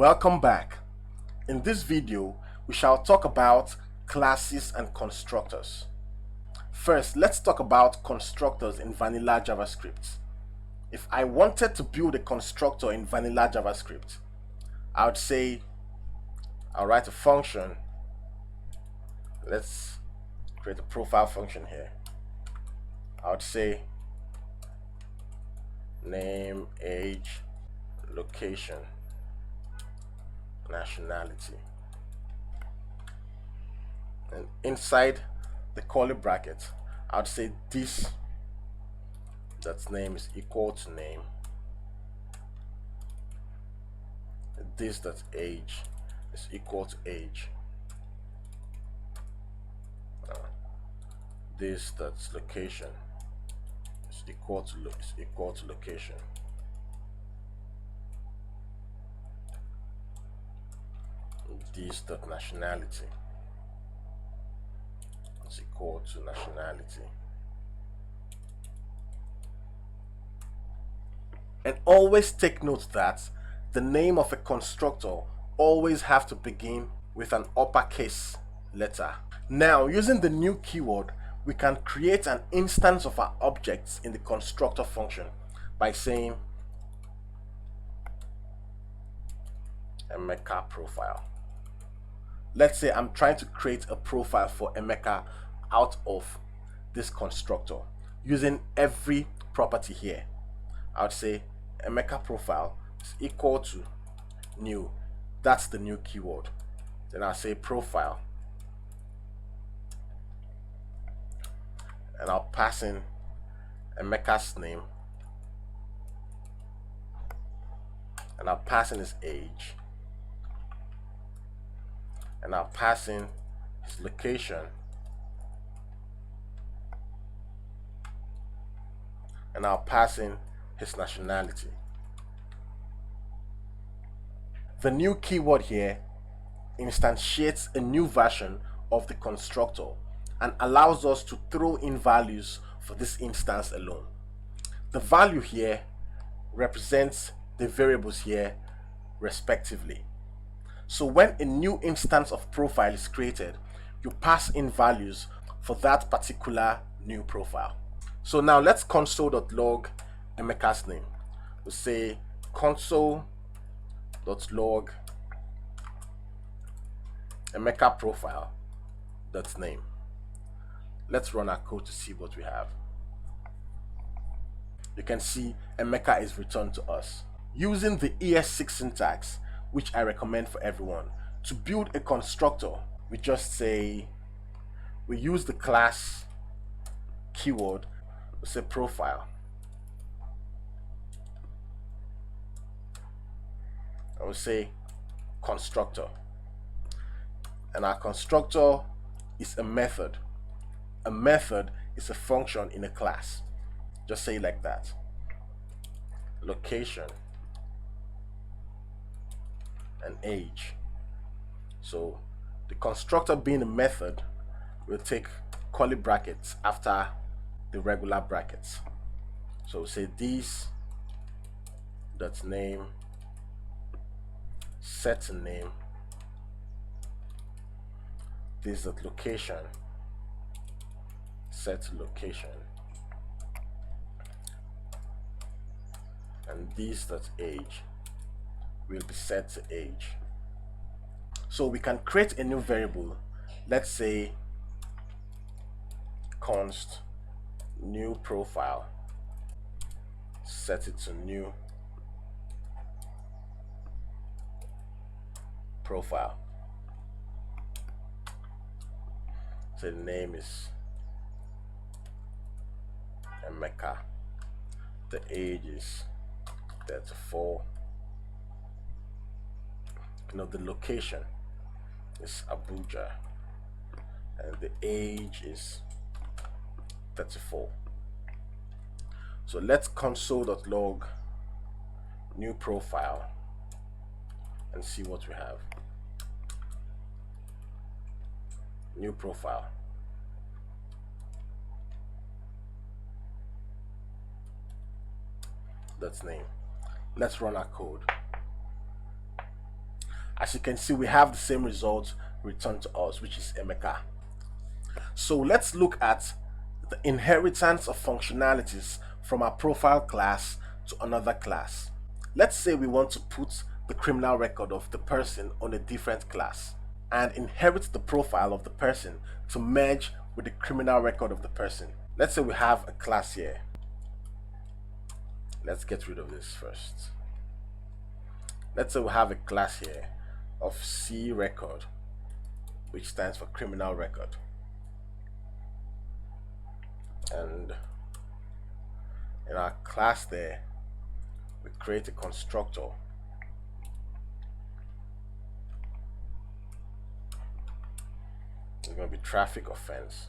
Welcome back. In this video, we shall talk about classes and constructors. First, let's talk about constructors in vanilla JavaScript. If I wanted to build a constructor in vanilla JavaScript, I would say I'll write a function. Let's create a profile function here. I would say name, age, location, nationality. And inside the curly bracket, I would say this that's name is equal to name. This that's age is equal to age. This that's location is equal to location. This dot nationality is equal to nationality. And always take note that the name of a constructor always have to begin with an uppercase letter. Now, using the new keyword, we can create an instance of our objects in the constructor function by saying Emeka profile. Let's say I'm trying to create a profile for Emeka out of this constructor using every property here. I would say Emeka profile is equal to new. That's the new keyword. Then I'll say profile, and I'll pass in Emeka's name, and I'll pass in his age, and I'll pass in his location, and I'll pass in his nationality. The new keyword here instantiates a new version of the constructor and allows us to throw in values for this instance alone. The value here represents the variables here respectively. So when a new instance of profile is created, you pass in values for that particular new profile. So now let's console.log Emeka's name. We'll say console.log Emeka profile that's name. Let's run our code to see what we have. You can see Emeka is returned to us. Using the ES6 syntax, which I recommend for everyone, to build a constructor, we just say, we use the class keyword, we say profile, and we say constructor, and our constructor is a method. A method is a function in a class. Just say it like that. Location and age. So the constructor being a method will take curly brackets after the regular brackets. So say this that's name, set name, this that location, set location, and this that age will be set to age. So we can create a new variable. Let's say const new profile, set it to new profile. So the name is Emeka, the age is 34, the location is Abuja, and the age is 34. So let's console.log new profile and see what we have. New profile. That's name. Let's run our code. As you can see, we have the same result returned to us, which is Emeka. So let's look at the inheritance of functionalities from our profile class to another class. Let's say we want to put the criminal record of the person on a different class and inherit the profile of the person to merge with the criminal record of the person. Let's say we have a class here. Let's get rid of this first. Let's say we have a class here of C record, which stands for criminal record. And in our class there, we create a constructor it's going to be traffic offense,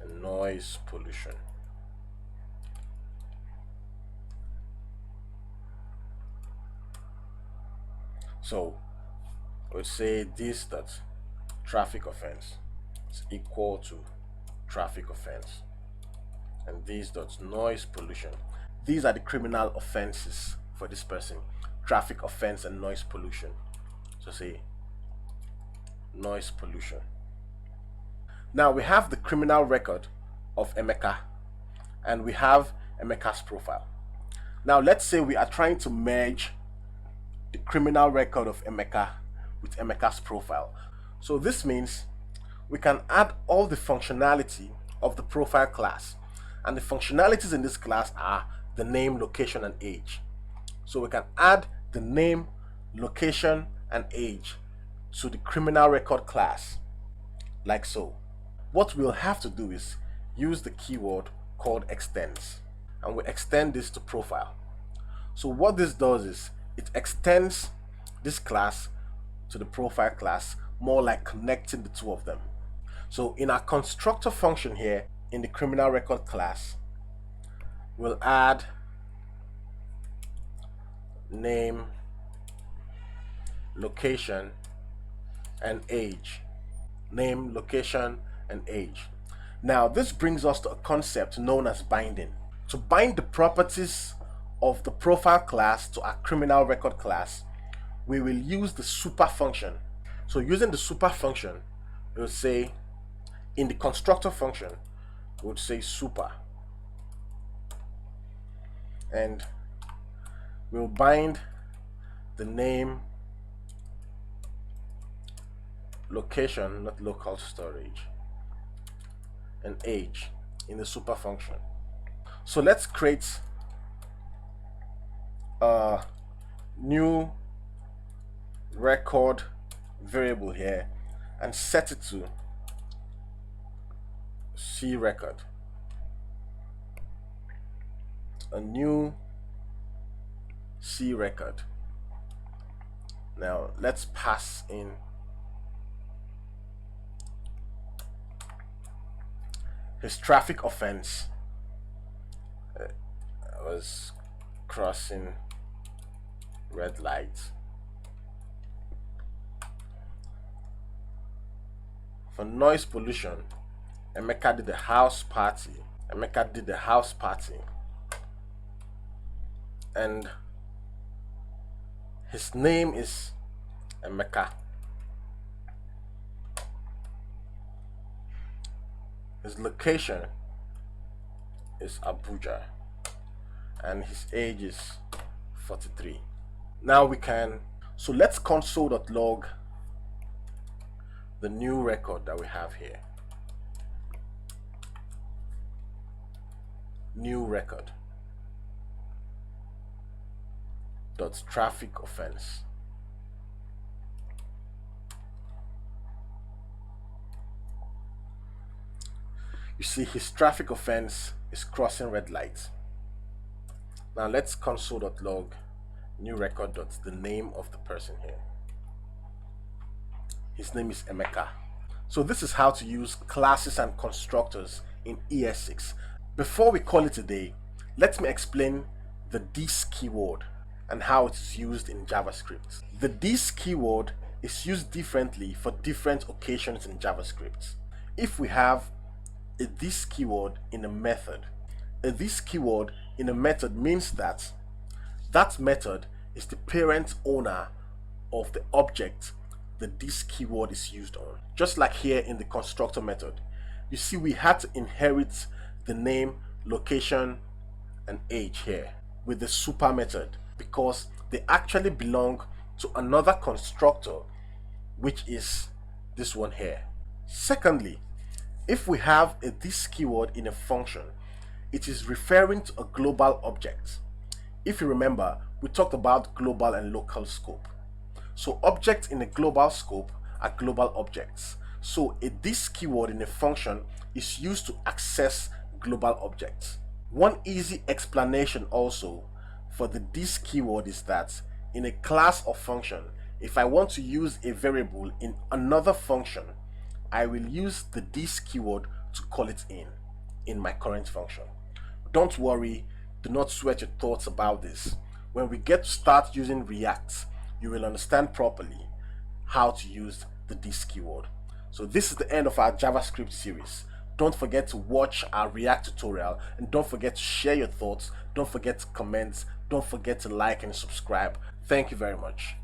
and noise pollution. So we'll say this dot traffic offense is equal to traffic offense, and this dot noise pollution. These are the criminal offenses for this person: traffic offense and noise pollution. So say noise pollution. Now we have the criminal record of Emeka and we have Emeka's profile. Now let's say we are trying to merge the criminal record of Emeka with Emeka's profile. So this means we can add all the functionality of the profile class, and the functionalities in this class are the name, location, and age. So we can add the name, location, and age to the criminal record class like so. What we'll have to do is use the keyword called extends, and we extend this to profile. So what this does is it extends this class to the profile class, more like connecting the two of them. So in our constructor function here in the criminal record class, we'll add name, location, and age. Name, location, and age. Now this brings us to a concept known as binding. To bind the properties of the profile class to our criminal record class, we will use the super function. So using the super function, we'll say in the constructor function, we'll say super, and we'll bind the name, location, not local storage, and age in the super function. So let's create a new record variable here and set it to C record. A new C record. Now let's pass in his traffic offense. I was crossing red lights. For noise pollution, Emeka did the house party. And his name is Emeka. His location is Abuja, and his age is 43. Now we can, so let's console.log the new record that we have here. New record dot traffic offense. You see his traffic offense is crossing red lights. Now let's console.log new record dot the name of the person here. His name is Emeka. So this is how to use classes and constructors in ES6. Before we call it a day, let me explain the this keyword and how it is used in JavaScript. The this keyword is used differently for different occasions in JavaScript. If we have a this keyword in a method, a this keyword in a method means that that method is the parent owner of the object that this keyword is used on. Just like here in the constructor method, you see we had to inherit the name, location, and age here with the super method because they actually belong to another constructor, which is this one here. Secondly, if we have a this keyword in a function, it is referring to a global object. If you remember, we talked about global and local scope. So objects in a global scope are global objects. So a this keyword in a function is used to access global objects. One easy explanation also for the this keyword is that in a class or function, if I want to use a variable in another function, I will use the this keyword to call it in my current function. Don't worry, do not sweat your thoughts about this. When we get to start using React, you will understand properly how to use the this keyword. So this is the end of our JavaScript series. Don't forget to watch our React tutorial, and don't forget to share your thoughts, don't forget to comment, don't forget to like and subscribe. Thank you very much.